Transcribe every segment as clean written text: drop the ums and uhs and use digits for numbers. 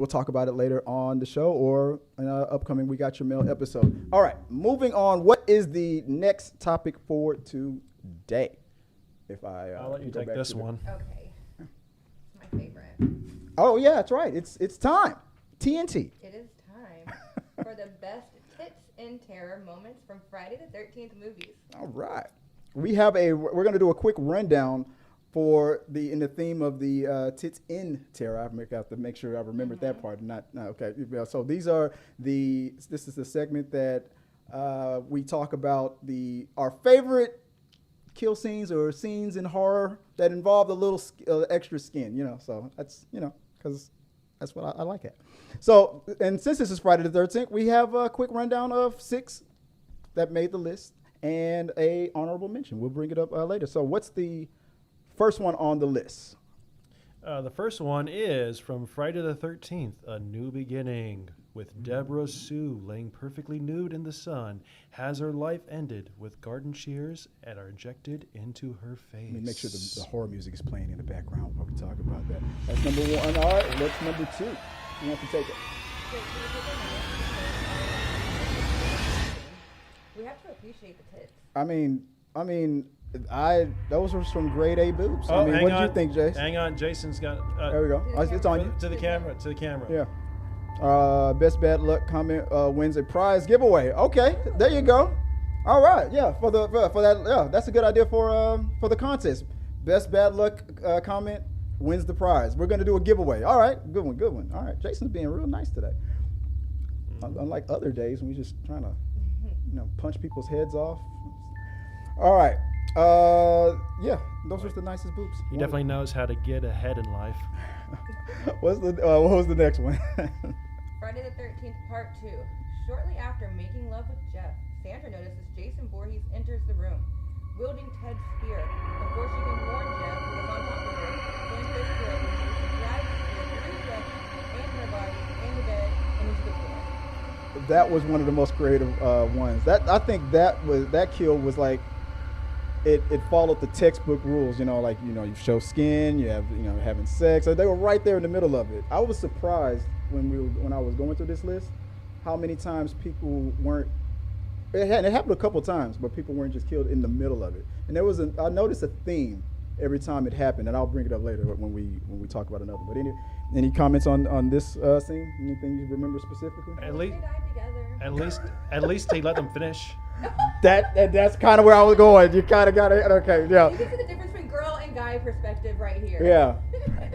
We'll talk about it later on the show or in an upcoming We Got Your Mail episode. All right, moving on. What is the next topic for today? I'll let you take this one. Okay. It's my favorite. Oh, yeah, that's right. It's time. TNT. It is time for the best tits in terror moments from Friday the 13th movies. All right. We're going to do a quick rundown for in the theme of the tits in terror. I have to make sure I remembered that part. Okay. So this is the segment that we talk about our favorite kill scenes or scenes in horror that involve a little extra skin. So that's because that's what I like it. So, and since this is Friday the 13th, we have a quick rundown of 6 that made the list and a honorable mention. We'll bring it up later. So what's the first one on the list? The first one is from Friday the 13th, A New Beginning, with Deborah Sue laying perfectly nude in the sun, has her life ended with garden shears and are injected into her face. Let me make sure the horror music is playing in the background while we talk about that. That's number 1. All right, what's number 2? Who wants to take it? We have to appreciate the tits. I mean, those were some grade A boobs. Oh, what did you think, Jason? Hang on, Jason's got. There we go. It's on you. To the camera. Yeah. Best bad luck comment wins a prize giveaway. Okay, there you go. All right, yeah. For that, yeah, that's a good idea for the contest. Best bad luck comment wins the prize. We're gonna do a giveaway. All right, good one. All right, Jason's being real nice today. Unlike other days when we're just trying to, punch people's heads off. All right. Yeah, those are the nicest boobs. He definitely knows how to get ahead in life. What was the next one? Friday the 13th, part 2. Shortly after making love with Jeff, Sandra notices Jason Voorhees enters the room, wielding Ted's spear. Before she can warn Jeff, who is on top of her, Sandra is killed when Jason drives the spear through Jeff and her body, in the bed, and into the floor. That was one of the most creative ones. I think that kill was like, it followed the textbook rules, you show skin, you have, having sex. So they were right there in the middle of it. I was surprised when I was going through this list, how many times people weren't. It happened a couple times, but people weren't just killed in the middle of it. And I noticed a theme every time it happened, and I'll bring it up later when we talk about another. But any comments on this scene? Anything you remember specifically? At least they let them finish. That's kind of where I was going. You kind of got it. Okay, yeah. You can see the difference between girl and guy perspective right here. Yeah.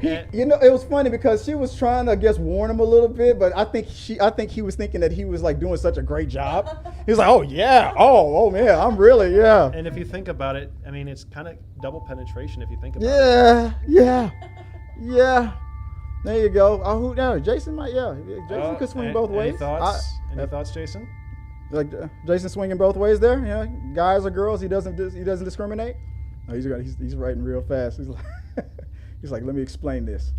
It was funny because she was trying to, I guess, warn him a little bit, but I think he was thinking that he was like doing such a great job. He was like, oh yeah, oh man, I'm really, yeah. And if you think about it, I mean, it's kind of double penetration if you think about it. Yeah. There you go. Oh, no, Jason might, Jason could swing both ways. Any thoughts, Jason? Like Jason swinging both ways there, guys or girls, he doesn't discriminate. No, he's writing real fast. He's like, let me explain this.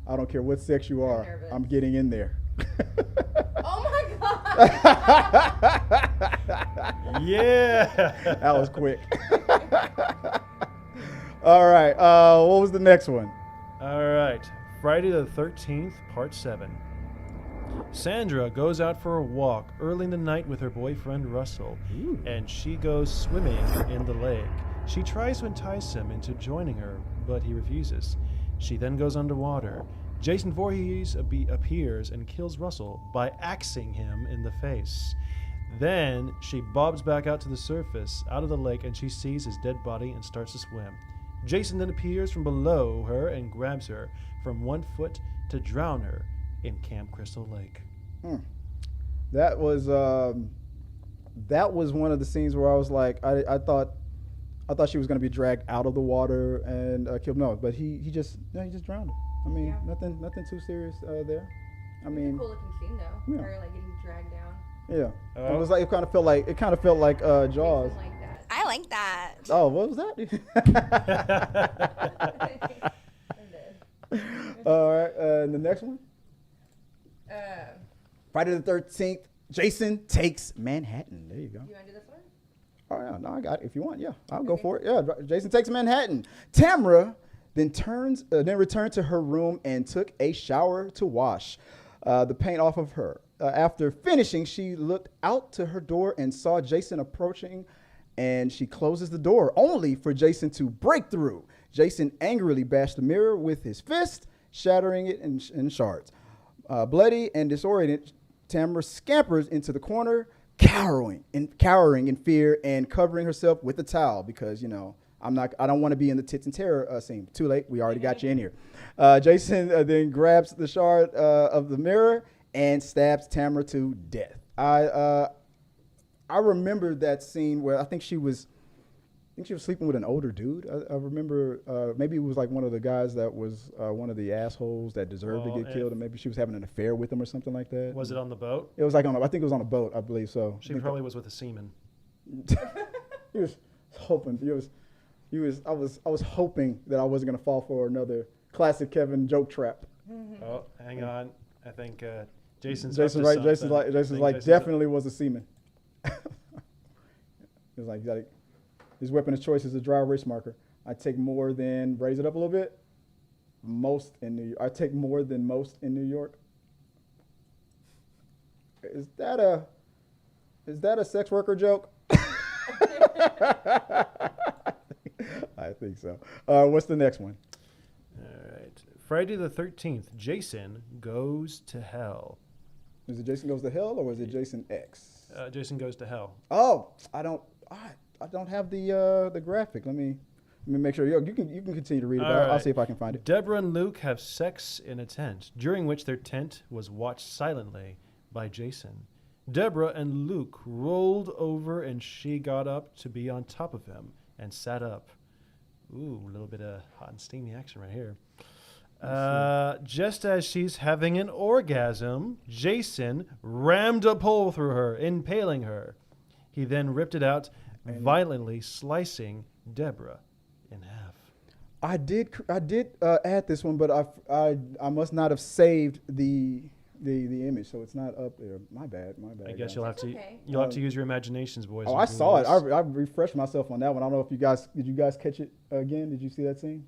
I don't care what sex you are, I'm getting in there. Oh my God! Yeah, that was quick. All right, what was the next one? All right, Friday the 13th, part 7. Sandra goes out for a walk early in the night with her boyfriend Russell, and she goes swimming in the lake. She tries to entice him into joining her, but he refuses. She then goes underwater. Jason Voorhees appears and kills Russell by axing him in the face. Then she bobs back out to the surface, out of the lake, and she sees his dead body and starts to swim. Jason then appears from below her and grabs her from 1 foot to drown her in Camp Crystal Lake. That was one of the scenes where I was like, I thought she was going to be dragged out of the water and killed. No, but he just drowned her. I mean, nothing too serious there. I mean, it's a cool looking scene though. Yeah. Her like getting dragged down. Yeah, it was like it kind of felt like Jaws. Like that. I like that. Oh, what was that? All right, and the next one. Friday the 13th, Jason Takes Manhattan. There you go. You want to do this one? Oh, yeah, no, I got it. If you want, yeah, I'll go for it. Yeah, Jason Takes Manhattan. Tamara then returned to her room and took a shower to wash the paint off of her. After finishing, she looked out to her door and saw Jason approaching, and she closes the door only for Jason to break through. Jason angrily bashed the mirror with his fist, shattering it in shards. Bloody and disoriented, Tamara scampers into the corner, cowering in fear and covering herself with a towel because, I don't want to be in the tits and terror scene. Too late. We already got you in here. Jason then grabs the shard of the mirror and stabs Tamara to death. I remember that scene where I think she was sleeping with an older dude. I remember maybe it was like one of the guys that was one of the assholes that deserved to get killed, and maybe she was having an affair with him or something like that. Was it on the boat? It was like I think it was on a boat, I believe so. She probably was with a seaman. He was hoping. I was hoping that I wasn't gonna fall for another classic Kevin joke trap. Oh, hang on. I think Jason's like definitely was a seaman. It was like his weapon of choice is a dry erase marker. I take more than, raise it up a little bit, I take more than most in New York. Is that a sex worker joke? I think so. What's the next one? All right. Friday the 13th, Jason Goes to Hell. Is it Jason Goes to Hell or is it Jason X? Jason Goes to Hell. Oh, I don't have the graphic. Let me make sure. You can continue to read it. I'll see if I can find it. Deborah and Luke have sex in a tent, during which their tent was watched silently by Jason. Deborah and Luke rolled over and she got up to be on top of him and sat up. Ooh, a little bit of hot and steamy action right here. Just as she's having an orgasm, Jason rammed a pole through her, impaling her. He then ripped it out, violently slicing Deborah in half. I did add this one, but I must not have saved the image, so it's not up there. My bad. I guess guys. you'll have to use your imaginations, boys. Oh, I saw it. I refreshed myself on that one. I don't know if did you guys catch it again? Did you see that scene?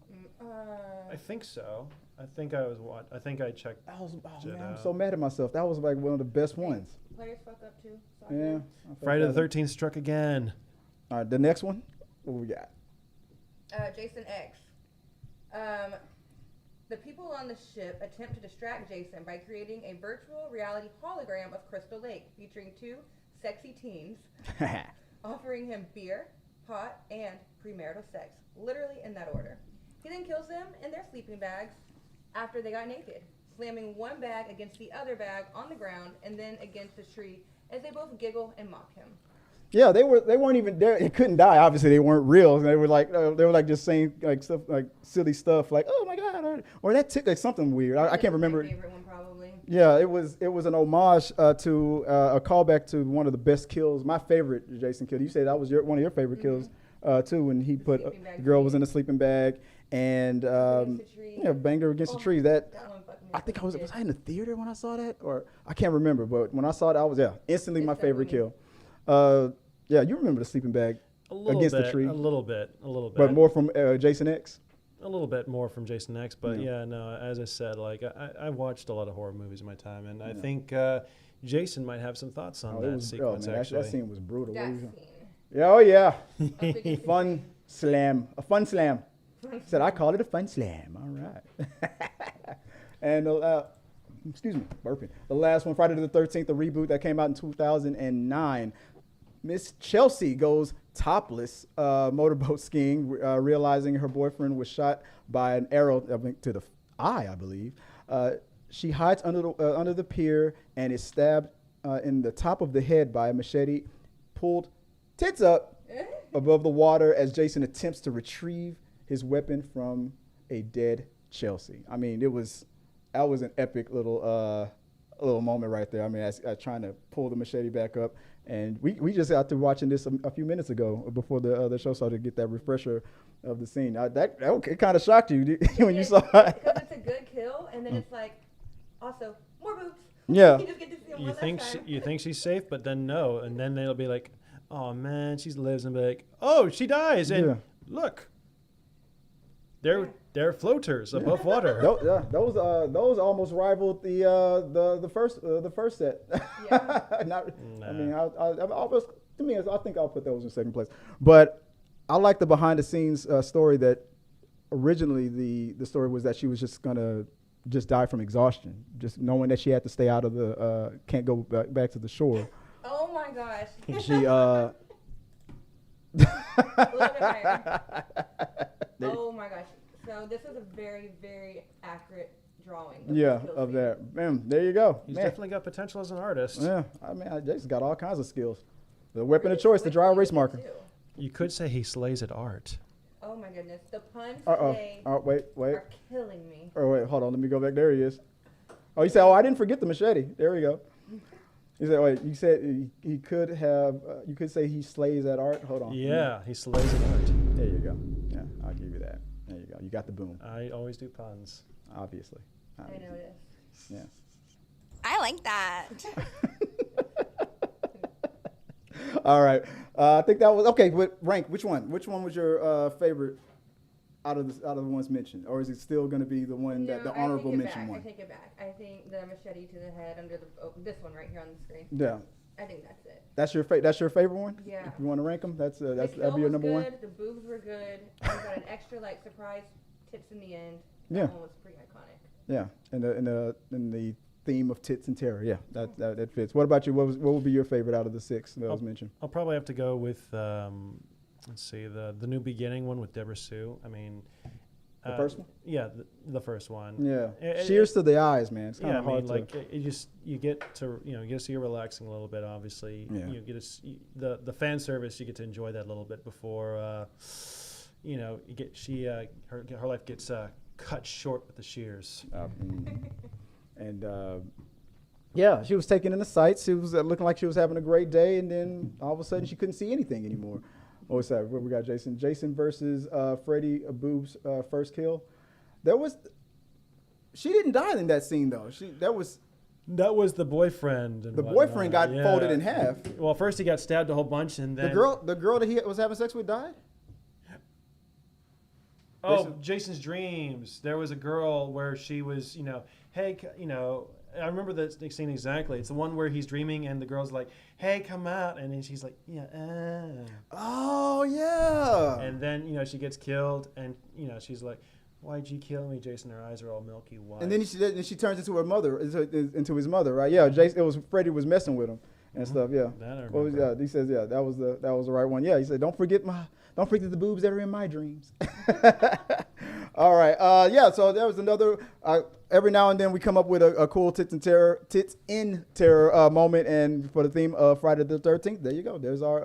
I think so. I think I checked. I'm so mad at myself. That was like one of the best ones. Players fuck up too. Yeah. Friday the 13th struck again. All right, the next one. What we got? Jason X. The people on the ship attempt to distract Jason by creating a virtual reality hologram of Crystal Lake featuring two sexy teens offering him beer, pot, and premarital sex, literally in that order. He then kills them in their sleeping bags after they got naked, slamming one bag against the other bag on the ground and then against a tree as they both giggle and mock him. Yeah, they weren't even there. It couldn't die. Obviously, they weren't real. They were like just saying like stuff like silly stuff like, oh my god, or that like something weird. I can't remember. My favorite one probably. Yeah, it was an homage to a callback to one of the best kills. My favorite Jason kill. You said that was one of your favorite kills too, when he put the girl was in a sleeping bag and banged her against a tree. That I think was I in the theater when I saw that, or I can't remember, but when I saw that, instantly my favorite kill. Yeah, you remember the sleeping bag against the tree. A little bit. But more from Jason X? A little bit more from Jason X, but as I said, like I watched a lot of horror movies in my time, and I think Jason might have some thoughts on that sequence, actually. That scene was brutal. That scene. Yeah, oh yeah. A fun slam. Said I called it a fun slam. All right. And excuse me, burping. The last one, Friday the 13th, the reboot that came out in 2009. Miss Chelsea goes topless motorboat skiing, realizing her boyfriend was shot by an arrow to the eye, I believe. She hides under the pier and is stabbed in the top of the head by a machete, pulled tits up above the water as Jason attempts to retrieve his weapon from a dead Chelsea. I mean, that was an epic little moment right there. I mean, trying to pull the machete back up. And we just got through watching this a few minutes ago before the show started to get that refresher of the scene. It kind of shocked you when you saw it. Because it's a good kill, and then it's like, also, more boobs. Yeah. You just get to see them you think she's safe, but then no. And then they'll be like, oh, man, she lives. And be like, oh, she dies. And look, They're floaters above water. Those almost rivaled the first set. Yeah. I mean, I almost, to me, I think I'll put those in second place. But I like the behind the scenes story that originally the story was that she was just gonna just die from exhaustion, just knowing that she had to stay out of the can't go back to the shore. Oh my gosh. She A little bit higher. Oh my gosh. So this is a very, very accurate drawing. Of that. Man, there you go. He's Man. definitely got potential as an artist. Yeah, I mean, Jason's got all kinds of skills. The weapon of choice, the dry erase marker. You could say he slays at art. Oh my goodness. The puns Uh-oh. today Oh, wait. are killing me. Oh, wait, hold on. Let me go back. There he is. Oh, you said, I didn't forget the machete. There we go. You said, wait, you said he could have, you could say he slays at art. Hold on. Yeah, he slays at art. There you go. Yeah, I'll give you that. There you go. You got the boom, I always do puns. obviously. I noticed. Yeah. I like that. All right. I think that was, okay, but rank, which one? Which one was your favorite out of the ones mentioned? Or is it still going to be the one that the honorable mention one? I take it back. I think the machete to the head under the this one right here on the screen. Yeah. I think that's it. That's your favorite one? Yeah. If you want to rank them, that'd The be kill your was number good, one. The boobs were good. We got an extra surprise tits in the end. Yeah. That one was pretty iconic. Yeah, in the theme of tits and terror. Yeah, that fits. What about you? What would be your favorite out of the six that was mentioned? I'll probably have to go with, let's see, the New Beginning one with Deborah Sue. I mean, The first one? Yeah, the first one. Yeah, shears to the eyes, man. It's kind Yeah, of I hard mean, to. you get to you get to see her relaxing a little bit. Obviously, Yeah. you get to the fan service. You get to enjoy that a little bit before, you get her life gets cut short with the shears. And yeah, she was taking in the sights. She was looking like she was having a great day, and then all of a sudden she couldn't see anything anymore. Oh, what's that? We got Jason. Jason versus Freddie Aboob's first kill. She didn't die in that scene though. That was the boyfriend. And the whatnot. boyfriend got Yeah. folded in half. Well, first he got stabbed a whole bunch, and then The girl that he was having sex with died. Oh, Jason's Dreams. There was a girl where she was, hey, I remember that scene exactly. It's the one where he's dreaming and the girl's like, hey, come out. And then she's like, yeah. Oh, yeah. And then, she gets killed and, she's like, why'd you kill me, Jason? Her eyes are all milky white. And then she turns into her mother, into his mother, right? Yeah, Jason, it was Freddie was messing with him and stuff, yeah. That I remember. He says, yeah, that was the right one. Yeah, he said, don't forget the boobs that are in my dreams. All right. Yeah, so there was another, every now and then we come up with a cool tits in terror moment. And for the theme of Friday the 13th, there you go. There's our